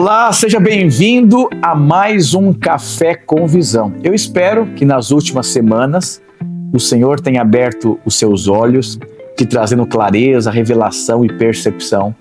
Olá, seja bem-vindo a mais um Café com Visão. Eu espero que nas últimas semanas o Senhor tenha aberto os seus olhos, te trazendo clareza, revelação e percepção.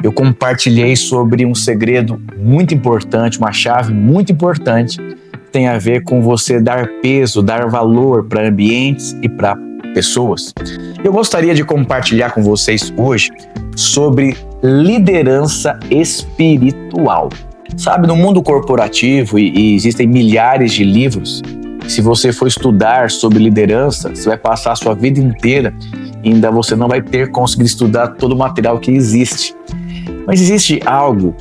Eu compartilhei sobre um segredo muito importante, uma chave muito importante, que tem a ver com você dar peso, dar valor para ambientes e para pessoas. Eu gostaria de compartilhar com vocês hoje sobre liderança espiritual. Sabe, no mundo corporativo e existem milhares de livros. Se você for estudar sobre liderança, você vai passar a sua vida inteira e ainda você não vai ter conseguido estudar todo o material que existe. Mas existe algo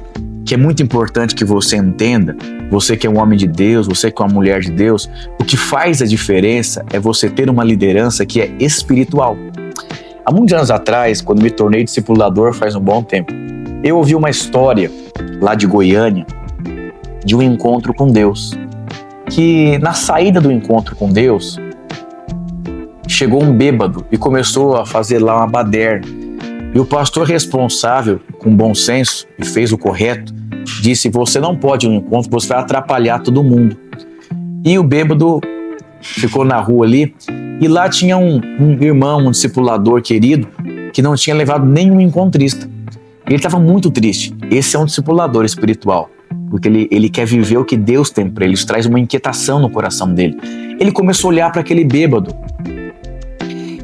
que é muito importante que você entenda, você que é um homem de Deus, você que é uma mulher de Deus, o que faz a diferença é você ter uma liderança que é espiritual. Há muitos anos atrás, quando me tornei discipulador, faz um bom tempo, eu ouvi uma história lá de Goiânia, de um encontro com Deus, que na saída do encontro com Deus, chegou um bêbado e começou a fazer lá uma baderna. E o pastor responsável, com bom senso, e fez o correto, disse: você não pode ir no encontro, você vai atrapalhar todo mundo. E o bêbado ficou na rua ali, e lá tinha um irmão, um discipulador querido, que não tinha levado nenhum encontrista. Ele estava muito triste. Esse é um discipulador espiritual, porque ele quer viver o que Deus tem para ele, isso traz uma inquietação no coração dele. Ele começou a olhar para aquele bêbado,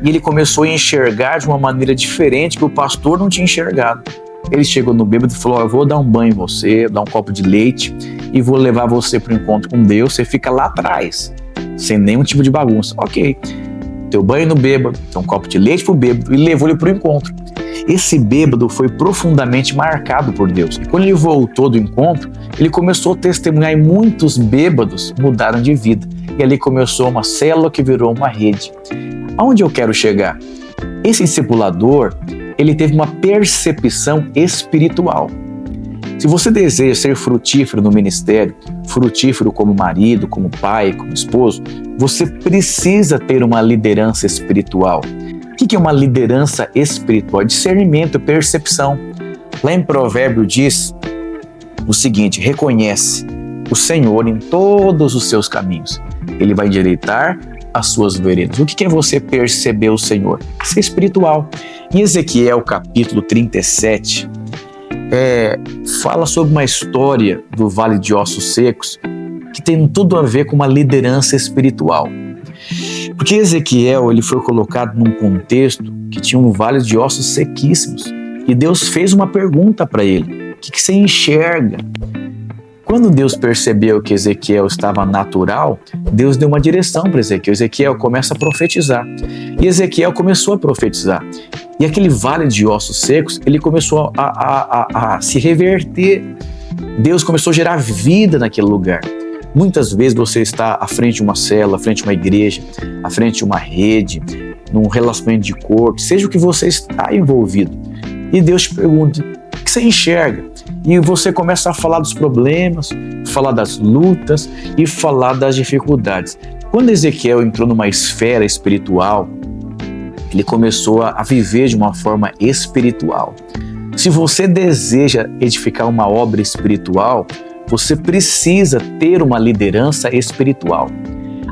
e ele começou a enxergar de uma maneira diferente que o pastor não tinha enxergado. Ele chegou no bêbado e falou: eu vou dar um banho em você, dar um copo de leite e vou levar você para o encontro com Deus, você fica lá atrás, sem nenhum tipo de bagunça. Ok, deu banho no bêbado, deu um copo de leite pro bêbado e levou ele para o encontro. Esse bêbado foi profundamente marcado por Deus. E quando ele voltou do encontro, ele começou a testemunhar e muitos bêbados mudaram de vida. E ali começou uma célula que virou uma rede. Aonde eu quero chegar? Esse discipulador, ele teve uma percepção espiritual. Se você deseja ser frutífero no ministério, frutífero como marido, como pai, como esposo, você precisa ter uma liderança espiritual. O que é uma liderança espiritual? Discernimento, percepção. Lá em Provérbio diz o seguinte: reconhece o Senhor em todos os seus caminhos. Ele vai endireitar as suas veredas. O que é você perceber o Senhor? Isso é espiritual. Em Ezequiel capítulo 37, fala sobre uma história do Vale de Ossos Secos que tem tudo a ver com uma liderança espiritual. Porque Ezequiel ele foi colocado num contexto que tinha um vale de ossos sequíssimos. E Deus fez uma pergunta para ele: o que você enxerga? Quando Deus percebeu que Ezequiel estava natural, Deus deu uma direção para Ezequiel. Ezequiel começa a profetizar. E Ezequiel começou a profetizar. E aquele vale de ossos secos, ele começou a se reverter. Deus começou a gerar vida naquele lugar. Muitas vezes você está à frente de uma célula, à frente de uma igreja, à frente de uma rede, num relacionamento de corpo, seja o que você está envolvido. E Deus te pergunta: o que você enxerga? E você começa a falar dos problemas, falar das lutas e falar das dificuldades. Quando Ezequiel entrou numa esfera espiritual, ele começou a viver de uma forma espiritual. Se você deseja edificar uma obra espiritual, você precisa ter uma liderança espiritual.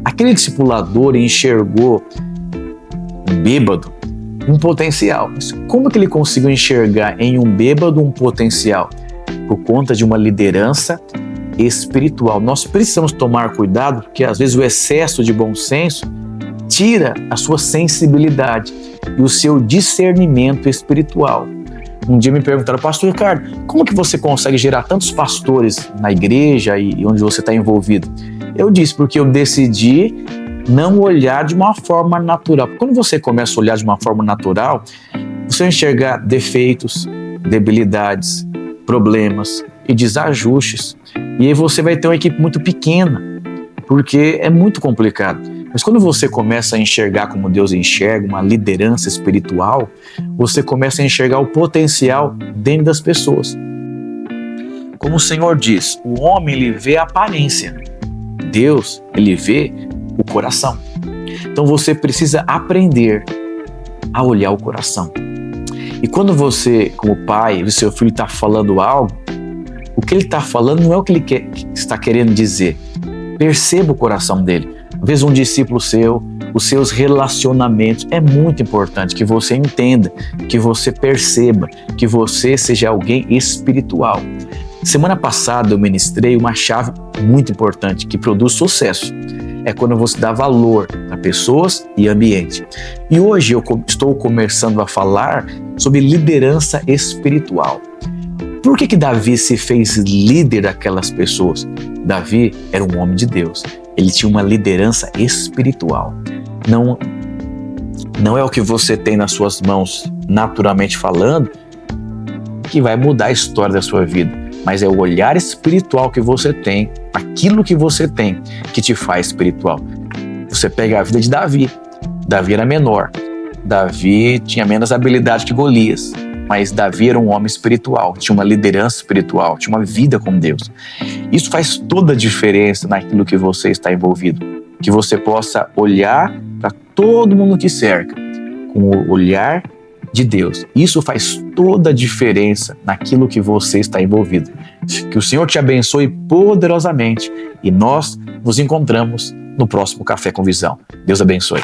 Aquele discipulador enxergou um bêbado um potencial. Mas como que ele conseguiu enxergar em um bêbado um potencial? Por conta de uma liderança espiritual. Nós precisamos tomar cuidado, porque às vezes o excesso de bom senso tira a sua sensibilidade e o seu discernimento espiritual. Um dia me perguntaram: pastor Ricardo, como que você consegue gerar tantos pastores na igreja e onde você está envolvido? Eu disse: porque eu decidi não olhar de uma forma natural. Quando você começa a olhar de uma forma natural, você vai enxergar defeitos, debilidades, problemas e desajustes. E aí você vai ter uma equipe muito pequena, porque é muito complicado. Mas quando você começa a enxergar como Deus enxerga, uma liderança espiritual, você começa a enxergar o potencial dentro das pessoas. Como o Senhor diz, o homem ele vê a aparência, Deus ele vê o coração. Então você precisa aprender a olhar o coração. E quando você, como pai, o seu filho está falando algo, o que ele está falando não é o que ele está querendo dizer. Perceba o coração dele. Às vezes um discípulo seu, os seus relacionamentos, é muito importante que você entenda, que você perceba, que você seja alguém espiritual. Semana passada eu ministrei uma chave muito importante que produz sucesso. É quando você dá valor a pessoas e ambiente. E hoje eu estou começando a falar sobre liderança espiritual. Por que Davi se fez líder daquelas pessoas? Davi era um homem de Deus. Ele tinha uma liderança espiritual. Não é o que você tem nas suas mãos, naturalmente falando, que vai mudar a história da sua vida, mas é o olhar espiritual que você tem, aquilo que você tem, que te faz espiritual. Você pega a vida de Davi. Davi era menor. Davi tinha menos habilidade que Golias. Mas Davi era um homem espiritual, tinha uma liderança espiritual, tinha uma vida com Deus. Isso faz toda a diferença naquilo que você está envolvido. Que você possa olhar para todo mundo que cerca com o olhar de Deus. Isso faz toda a diferença naquilo que você está envolvido. Que o Senhor te abençoe poderosamente e nós nos encontramos no próximo Café com Visão. Deus abençoe.